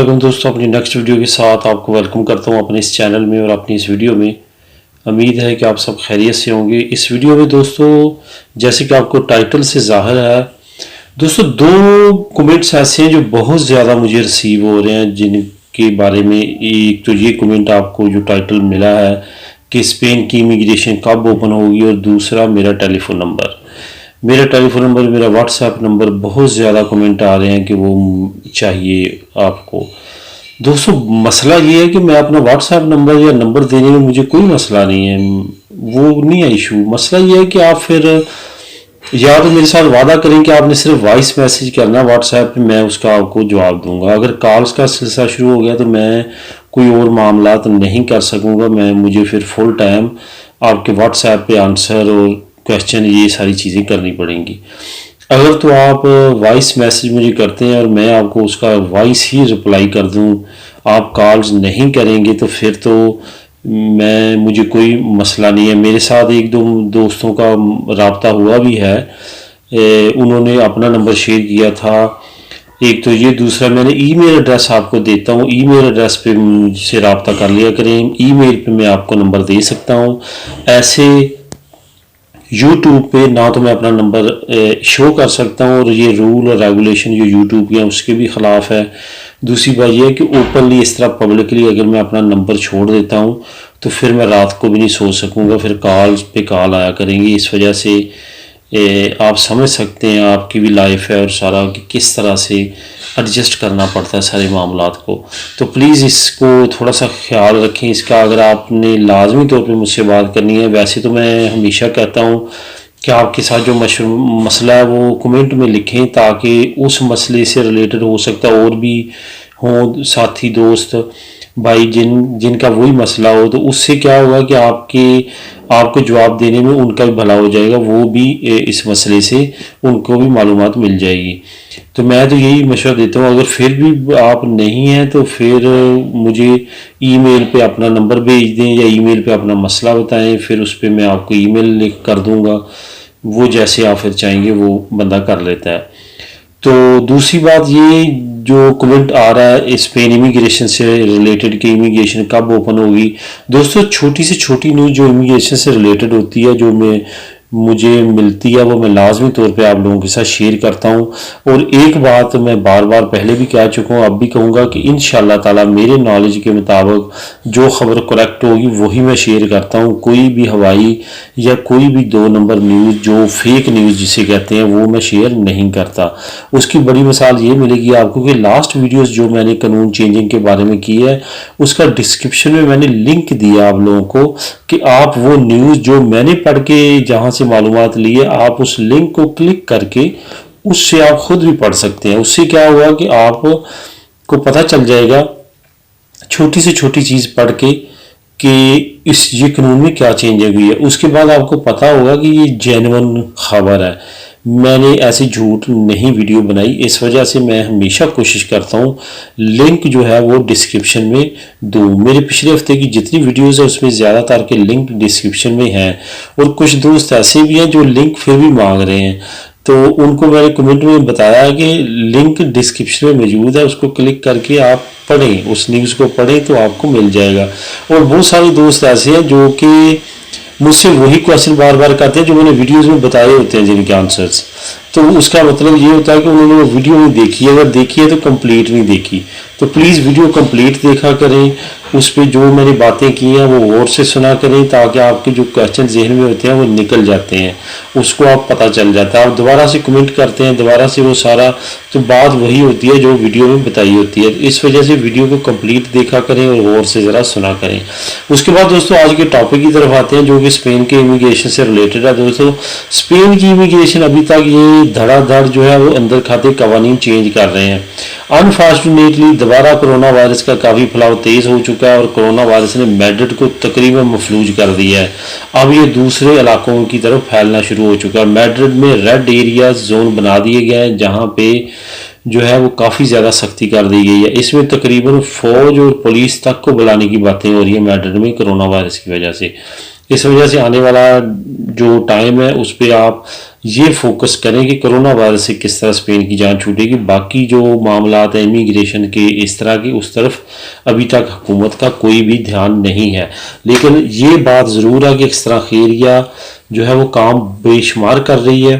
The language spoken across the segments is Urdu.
وعلیکم دوستوں، اپنی نیکسٹ ویڈیو کے ساتھ آپ کو ویلکم کرتا ہوں اپنے اس چینل میں اور اپنی اس ویڈیو میں۔ امید ہے کہ آپ سب خیریت سے ہوں گے۔ اس ویڈیو میں دوستوں جیسے کہ آپ کو ٹائٹل سے ظاہر ہے دوستوں، دو کمنٹس ایسے ہیں جو بہت زیادہ مجھے ریسیو ہو رہے ہیں، جن کے بارے میں ایک تو یہ کمنٹ آپ کو جو ٹائٹل ملا ہے کہ اسپین کی امیگریشن کب اوپن ہوگی، اور دوسرا میرا ٹیلی فون نمبر، میرا واٹس ایپ نمبر بہت زیادہ کمنٹ آ رہے ہیں کہ وہ چاہیے آپ کو۔ دوستو مسئلہ یہ ہے کہ میں اپنا واٹس ایپ نمبر یا نمبر دینے میں مجھے کوئی مسئلہ نہیں ہے، وہ نہیں ہے ایشو۔ مسئلہ یہ ہے کہ آپ پھر یا تو میرے ساتھ وعدہ کریں کہ آپ نے صرف وائس میسیج کرنا واٹس ایپ پہ، میں اس کا آپ کو جواب دوں گا۔ اگر کالز کا سلسلہ شروع ہو گیا تو میں کوئی اور معاملات نہیں کر سکوں گا، مجھے پھر فل ٹائم آپ کے واٹس ایپ پہ آنسر اور کویسچن یہ ساری چیزیں کرنی پڑیں گی۔ اگر تو آپ وائس میسیج مجھے کرتے ہیں اور میں آپ کو اس کا وائس ہی رپلائی کر دوں، آپ کالز نہیں کریں گے تو پھر تو مجھے کوئی مسئلہ نہیں ہے۔ میرے ساتھ ایک دو دوستوں کا رابطہ ہوا بھی ہے، انہوں نے اپنا نمبر شیئر کیا تھا ایک تو یہ، دوسرا میں نے ای میل ایڈریس آپ کو دیتا ہوں، ای میل ایڈریس پہ مجھ سے رابطہ کر لیا کریں، ای میل پہ میں آپ کو نمبر دے سکتا ہوں۔ ایسے یوٹیوب پہ نہ تو میں اپنا نمبر شو کر سکتا ہوں، اور یہ رول اور ریگولیشن جو یوٹیوب کی ہیں اس کے بھی خلاف ہے۔ دوسری بات یہ ہے کہ اوپنلی اس طرح پبلکلی اگر میں اپنا نمبر چھوڑ دیتا ہوں تو پھر میں رات کو بھی نہیں سو سکوں گا، پھر کالز پہ کال آیا کریں گی۔ اس وجہ سے آپ سمجھ سکتے ہیں آپ کی بھی لائف ہے اور سارا کہ کس طرح سے ایڈجسٹ کرنا پڑتا ہے سارے معاملات کو۔ تو پلیز اس کو تھوڑا سا خیال رکھیں اس کا، اگر آپ نے لازمی طور پہ مجھ سے بات کرنی ہے۔ ویسے تو میں ہمیشہ کہتا ہوں کہ آپ کے ساتھ جو مسئلہ ہے وہ کمنٹ میں لکھیں، تاکہ اس مسئلے سے ریلیٹڈ ہو سکتا ہے اور بھی ہوں ساتھی دوست بھائی جن کا وہی مسئلہ ہو، تو اس سے کیا ہوگا کہ آپ کو جواب دینے میں ان کا بھی بھلا ہو جائے گا، وہ بھی اس مسئلے سے ان کو بھی معلومات مل جائے گی۔ تو میں تو یہی مشورہ دیتا ہوں، اگر پھر بھی آپ نہیں ہیں تو پھر مجھے ای میل پہ اپنا نمبر بھیج دیں یا ای میل پہ اپنا مسئلہ بتائیں، پھر اس پہ میں آپ کو ای میل لکھ کر دوں گا، وہ جیسے آپ پھر چاہیں گے وہ بندہ کر لیتا ہے۔ تو دوسری بات یہ جو کمنٹ آ رہا ہے اسپین امیگریشن سے ریلیٹڈ کہ امیگریشن کب اوپن ہوگی، دوستو چھوٹی سے چھوٹی نیوز جو امیگریشن سے ریلیٹڈ ہوتی ہے، جو مجھے ملتی ہے، وہ میں لازمی طور پہ آپ لوگوں کے ساتھ شیئر کرتا ہوں۔ اور ایک بات میں بار بار پہلے بھی کہہ چکا ہوں، اب بھی کہوں گا کہ انشاءاللہ تعالی میرے نالج کے مطابق جو خبر کریکٹ ہوگی وہی میں شیئر کرتا ہوں۔ کوئی بھی ہوائی یا کوئی بھی 2 نمبر نیوز جو فیک نیوز جسے کہتے ہیں وہ میں شیئر نہیں کرتا۔ اس کی بڑی مثال یہ ملے گی آپ کو کہ لاسٹ ویڈیوز جو میں نے قانون چینجنگ کے بارے میں کی ہے، اس کا ڈسکرپشن میں نے لنک دیا آپ لوگوں کو کہ آپ وہ نیوز جو میں نے پڑھ کے جہاں سے معلومات لی ہے، آپ اس لنک کو کلک کر کے اس سے آپ خود بھی پڑھ سکتے ہیں۔ اس سے کیا ہوا کہ آپ کو پتہ چل جائے گا چھوٹی سے چھوٹی چیز پڑھ کے کہ یہ قانون میں کیا چینج ہوئی ہے۔ اس کے بعد آپ کو پتہ ہوگا کہ یہ جینون خبر ہے، میں نے ایسی جھوٹ نہیں ویڈیو بنائی۔ اس وجہ سے میں ہمیشہ کوشش کرتا ہوں لنک جو ہے وہ ڈسکرپشن میں دوں۔ میرے پچھلے ہفتے کی جتنی ویڈیوز ہیں اس میں زیادہ تر کے لنک ڈسکرپشن میں ہیں، اور کچھ دوست ایسے بھی ہیں جو لنک پھر بھی مانگ رہے ہیں، تو ان کو میں نے کمنٹ میں بتایا ہے کہ لنک ڈسکرپشن میں موجود ہے، اس کو کلک کر کے آپ پڑھیں، اس نیوز کو پڑھیں تو آپ کو مل جائے گا۔ اور بہت سارے دوست ایسے ہیں جو کہ مجھ سے وہی کویشچن بار بار کرتے ہیں جو میں نے ویڈیوز میں بتائے ہوتے ہیں جن کے آنسرز، تو اس کا مطلب یہ ہوتا ہے کہ انہوں نے وہ ویڈیو نہیں دیکھی ہے، اگر دیکھی ہے تو کمپلیٹ نہیں دیکھی۔ تو پلیز ویڈیو کمپلیٹ دیکھا کریں، اس پہ جو میں نے باتیں کی ہیں وہ غور سے سنا کریں، تاکہ آپ کے جو کویشچن ذہن میں ہوتے ہیں وہ نکل جاتے ہیں، اس کو آپ پتہ چل جاتا ہے۔ آپ دوبارہ سے کمنٹ کرتے ہیں، دوبارہ سے وہ سارا، تو بات وہی ہوتی ہے جو ویڈیو میں بتائی ہوتی ہے۔ اس وجہ سے ویڈیو کو کمپلیٹ دیکھا کریں اور غور سے ذرا سنا کریں۔ اس کے بعد دوستوں آج کے ٹاپک کی طرف آتے ہیں جو کہ اسپین کے امیگریشن سے ریلیٹڈ ہے۔ دوستوں اسپین کی امیگریشن ابھی تک یہ دھڑا دھڑ جو ہے وہ اندر کھاتے قوانین چینج کر رہے ہیں۔ انفارچونیٹلی دوبارہ کرونا وائرس کا کافی پھیلاؤ تیز ہو چکا ہے، اور کرونا وائرس نے میڈرڈ کو تقریباً مفلوج کر دیا ہے۔ اب یہ دوسرے علاقوں کی طرف پھیلنا شروع ہو چکا ہے۔ میڈرڈ میں ریڈ ایریاز زون بنا دیے گئے ہیں، جہاں پہ جو ہے وہ کافی زیادہ سختی کر دی گئی ہے۔ اس میں تقریباً فوج اور پولیس تک کو بلانے کی باتیں ہو رہی ہیں میڈرڈ میں کرونا وائرس کی وجہ سے۔ اس وجہ سے آنے والا جو ٹائم ہے اس پہ آپ یہ فوکس کریں کہ کرونا وائرس سے کس طرح اسپین کی جان چھوٹے گی. باقی جو معاملات ہیں امیگریشن کے اس طرح کی اس طرف ابھی تک حکومت کا کوئی بھی دھیان نہیں ہے. لیکن یہ بات ضرور ہے کہ ایکسٹرا خیریہ جو ہے وہ کام بے شمار کر رہی ہے,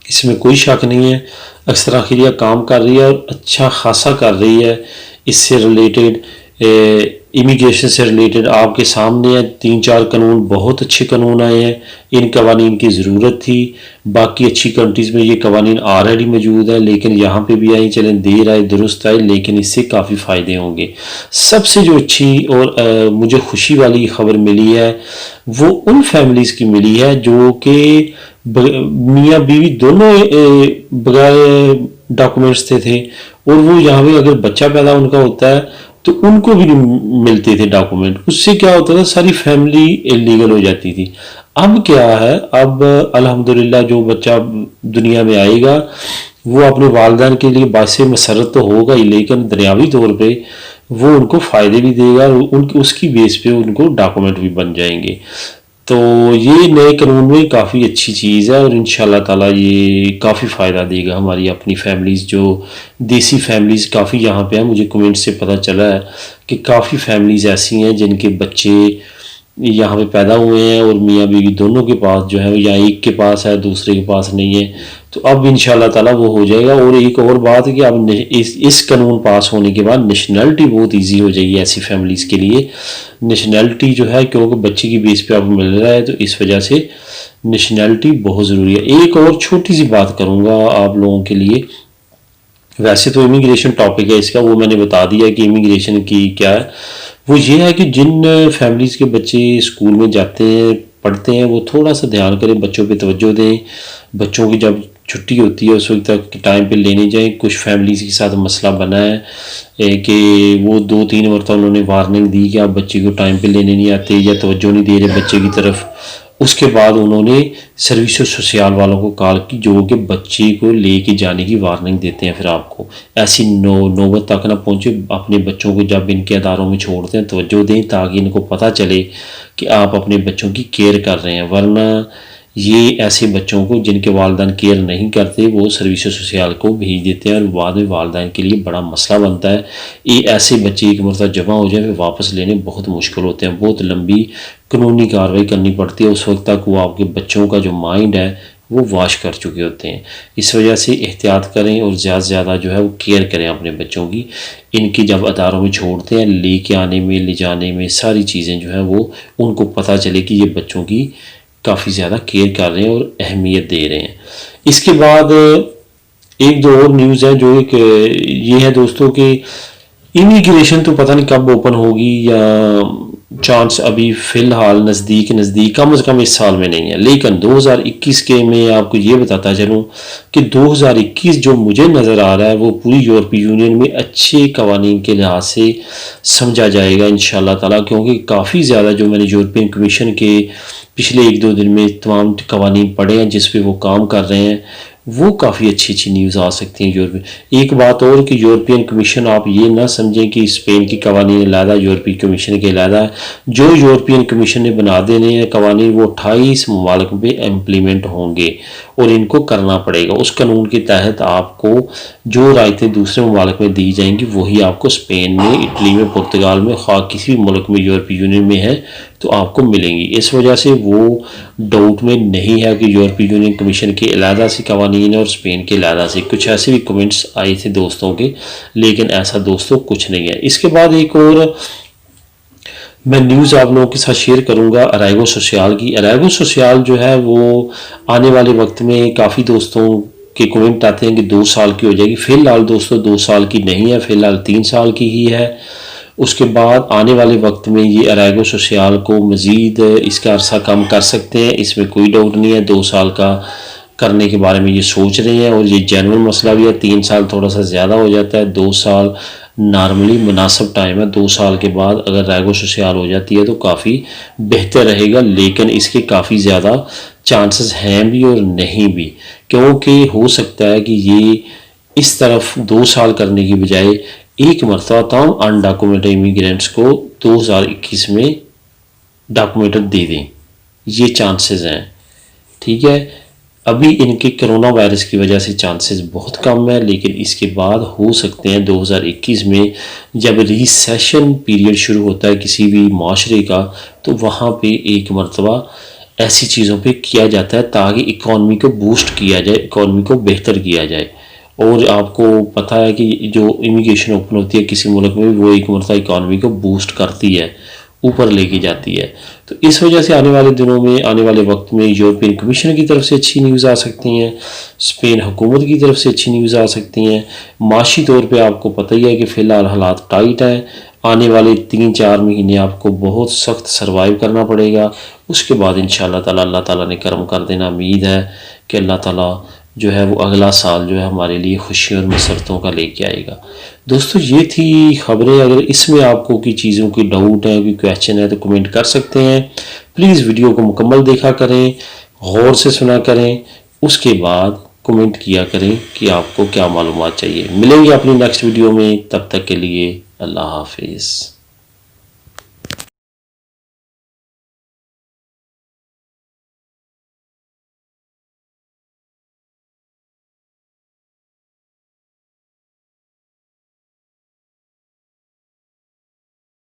اس میں کوئی شک نہیں ہے. ایکسٹرا خیریہ کام کر رہی ہے اور اچھا خاصا کر رہی ہے. اس سے ریلیٹڈ امیگریشن سے ریلیٹڈ آپ کے سامنے ہیں 3-4 قانون, بہت اچھے قانون آئے ہیں. ان قوانین کی ضرورت تھی. باقی اچھی کنٹریز میں یہ قوانین آلریڈی موجود ہیں, لیکن یہاں پہ بھی آئیں, چلیں دیر آئے درست آئے, لیکن اس سے کافی فائدے ہوں گے. سب سے جو اچھی اور مجھے خوشی والی خبر ملی ہے وہ ان فیملیز کی ملی ہے جو کہ میاں بیوی دونوں بغیر ڈاکومنٹس تھے, اور وہ یہاں پہ اگر بچہ پیدا ان کا ہوتا ہے تو ان کو بھی نہیں ملتے تھے ڈاکومنٹ. اس سے کیا ہوتا تھا, ساری فیملی انلیگل ہو جاتی تھی. اب کیا ہے, اب الحمدللہ جو بچہ دنیا میں آئے گا وہ اپنے والدین کے لیے باعث مسرت تو ہوگا ہی, لیکن دنیاوی طور پہ وہ ان کو فائدے بھی دے گا اور اس کی بیس پہ ان کو ڈاکومنٹ بھی بن جائیں گے. تو یہ نئے قانون میں کافی اچھی چیز ہے اور انشاءاللہ تعالیٰ یہ کافی فائدہ دے گا ہماری اپنی فیملیز, جو دیسی فیملیز کافی یہاں پہ ہیں. مجھے کمنٹ سے پتہ چلا ہے کہ کافی فیملیز ایسی ہیں جن کے بچے یہاں پہ پیدا ہوئے ہیں اور میاں بیوی دونوں کے پاس جو ہے یا ایک کے پاس ہے دوسرے کے پاس نہیں ہے. تو اب انشاءاللہ تعالیٰ وہ ہو جائے گا. اور ایک اور بات ہے کہ اب اس قانون پاس ہونے کے بعد نیشنلٹی بہت ایزی ہو جائے گی ایسی فیملیز کے لیے. نیشنلٹی جو ہے کیونکہ بچے کی بیس پہ اب مل رہا ہے تو اس وجہ سے نیشنلٹی بہت ضروری ہے. ایک اور چھوٹی سی بات کروں گا آپ لوگوں کے لیے. ویسے تو امیگریشن ٹاپک ہے اس کا, وہ میں نے بتا دیا کہ امیگریشن کی کیا ہے. وہ یہ ہے کہ جن فیملیز کے بچے اسکول میں جاتے ہیں پڑھتے ہیں وہ تھوڑا سا دھیان کریں, بچوں پہ توجہ دیں. بچوں کی جب چھٹی ہوتی ہے اس وقت تک ٹائم پہ لینے جائیں. کچھ فیملیز کے ساتھ مسئلہ بنا ہے کہ وہ 2-3 مرتبہ انہوں نے وارننگ دی کہ آپ بچے کو ٹائم پہ لینے نہیں آتے یا توجہ نہیں دے رہے بچے کی طرف. اس کے بعد انہوں نے سروس و سوسیال والوں کو کال کی جو کہ بچے کو لے کے جانے کی وارننگ دیتے ہیں. پھر آپ کو ایسی نوبت تک نہ پہنچے. اپنے بچوں کو جب ان کے اداروں میں چھوڑتے ہیں توجہ دیں تاکہ ان کو پتہ چلے کہ آپ اپنے بچوں کی کیئر کر رہے ہیں. ورنہ یہ ایسے بچوں کو جن کے والدین کیئر نہیں کرتے وہ سروس و سوسیال کو بھیج دیتے ہیں اور بعد میں والدین کے لیے بڑا مسئلہ بنتا ہے. یہ ایسے بچے ایک مرتبہ جمع ہو جائیں پھر واپس لینے بہت مشکل ہوتے ہیں, بہت لمبی قانونی کارروائی کرنی پڑتی ہے. اس وقت تک وہ آپ کے بچوں کا جو مائنڈ ہے وہ واش کر چکے ہوتے ہیں. اس وجہ سے احتیاط کریں اور زیادہ سے زیادہ جو ہے وہ کیئر کریں اپنے بچوں کی. ان کی جب اداروں میں چھوڑتے ہیں لے کے آنے میں لے جانے میں ساری چیزیں جو ہیں وہ ان کو پتہ چلے کہ یہ بچوں کی کافی زیادہ کیئر کر رہے ہیں اور اہمیت دے رہے ہیں. اس کے بعد ایک دو اور نیوز ہے جو ایک یہ ہے دوستوں کہ امیگریشن تو پتہ نہیں کب اوپن ہوگی یا چانس ابھی فی الحال نزدیک کم از کم اس سال میں نہیں ہے. لیکن 2021 کے میں آپ کو یہ بتاتا چلوں کہ 2021 جو مجھے نظر آ رہا ہے وہ پوری یورپی یونین میں اچھے قوانین کے لحاظ سے سمجھا جائے گا انشاءاللہ تعالیٰ. کیونکہ کافی زیادہ جو میں نے یورپین کمیشن کے پچھلے 1-2 دن میں تمام قوانین پڑھے ہیں جس پہ وہ کام کر رہے ہیں وہ کافی اچھی نیوز آ سکتی ہیں یورپ. ایک بات اور کہ یورپین کمیشن آپ یہ نہ سمجھیں کہ اسپین کی قوانین علیحدہ یورپی کمیشن کے علیحدہ. جو یورپین کمیشن نے بنا دینے ہیں قوانین وہ 28 ممالک میں امپلیمنٹ ہوں گے اور ان کو کرنا پڑے گا. اس قانون کے تحت آپ کو جو رعایتیں دوسرے ممالک میں دی جائیں گی وہی آپ کو اسپین میں اٹلی میں پرتگال میں خواہ کسی بھی ملک میں یورپی یونین میں ہے تو آپ کو ملیں گی. اس وجہ سے وہ ڈاؤٹ میں نہیں ہے کہ یورپی یونین کمیشن کے علیحدہ سے قوانین اور اسپین کے علیحدہ سے. کچھ ایسے بھی کمنٹس آئے تھے دوستوں کے, لیکن ایسا دوستوں کچھ نہیں ہے. اس کے بعد ایک اور میں نیوز آپ لوگوں کے ساتھ شیئر کروں گا ارائیگو سوسیال کی. ارائیگو سوسیال جو ہے وہ آنے والے وقت میں کافی دوستوں کے کومنٹ آتے ہیں کہ 2 سال کی ہو جائے گی. فی الحال دوستوں 2 سال کی نہیں ہے, فی الحال 3 سال کی ہی ہے. اس کے بعد آنے والے وقت میں یہ ارائیگو سوسیال کو مزید اس کا عرصہ کم کر سکتے ہیں, اس میں کوئی ڈاؤٹ نہیں ہے. 2 سال کا کرنے کے بارے میں یہ سوچ رہے ہیں اور یہ جینوئن مسئلہ بھی ہے. 3 سال تھوڑا سا زیادہ ہو جاتا ہے, 2 سال نارملی مناسب ٹائم ہے. 2 سال کے بعد اگر ارائیگو سوسیال ہو جاتی ہے تو کافی بہتر رہے گا, لیکن اس کے کافی زیادہ چانسز ہیں بھی اور نہیں بھی, کیونکہ ہو سکتا ہے کہ یہ اس طرف 2 سال کرنے کی بجائے ایک مرتبہ تمام انڈاکومنٹ امیگرینٹس کو 2021 میں ڈاکومنٹ دے دیں، یہ چانسز ہیں، ٹھیک ہے۔ ابھی ان کے کرونا وائرس کی وجہ سے چانسز بہت کم ہے، لیکن اس کے بعد ہو سکتے ہیں 2021 میں جب ریسیشن پیریڈ شروع ہوتا ہے کسی بھی معاشرے کا، تو وہاں پہ ایک مرتبہ ایسی چیزوں پہ کیا جاتا ہے تاکہ اکانومی کو بوسٹ کیا جائے، اکانومی کو بہتر کیا جائے۔ اور آپ کو پتہ ہے کہ جو امیگریشن اوپن ہوتی ہے کسی ملک میں، وہ ایک مرتبہ اکانومی کو بوسٹ کرتی ہے، اوپر لے کے جاتی ہے۔ تو اس وجہ سے آنے والے دنوں میں، آنے والے وقت میں یورپین کمیشن کی طرف سے اچھی نیوز آ سکتی ہیں، اسپین حکومت کی طرف سے اچھی نیوز آ سکتی ہیں۔ معاشی طور پہ آپ کو پتہ ہی ہے کہ فی الحال حالات ٹائٹ ہیں، آنے والے 3-4 مہینے آپ کو بہت سخت سروائیو کرنا پڑے گا۔ اس کے بعد انشاءاللہ تعالیٰ اللہ تعالیٰ نے کرم کر دینا۔ امید ہے کہ اللہ تعالیٰ جو ہے وہ اگلا سال جو ہے ہمارے لیے خوشی اور مسرتوں کا لے کے آئے گا۔ دوستو یہ تھی خبریں، اگر اس میں آپ کو کوئی چیزوں کی ڈاؤٹ ہے، کوئی کویشچن ہے تو کمنٹ کر سکتے ہیں۔ پلیز ویڈیو کو مکمل دیکھا کریں، غور سے سنا کریں، اس کے بعد کمنٹ کیا کریں کہ آپ کو کیا معلومات چاہیے۔ ملیں گے اپنی نیکسٹ ویڈیو میں، تب تک کے لیے اللہ حافظ۔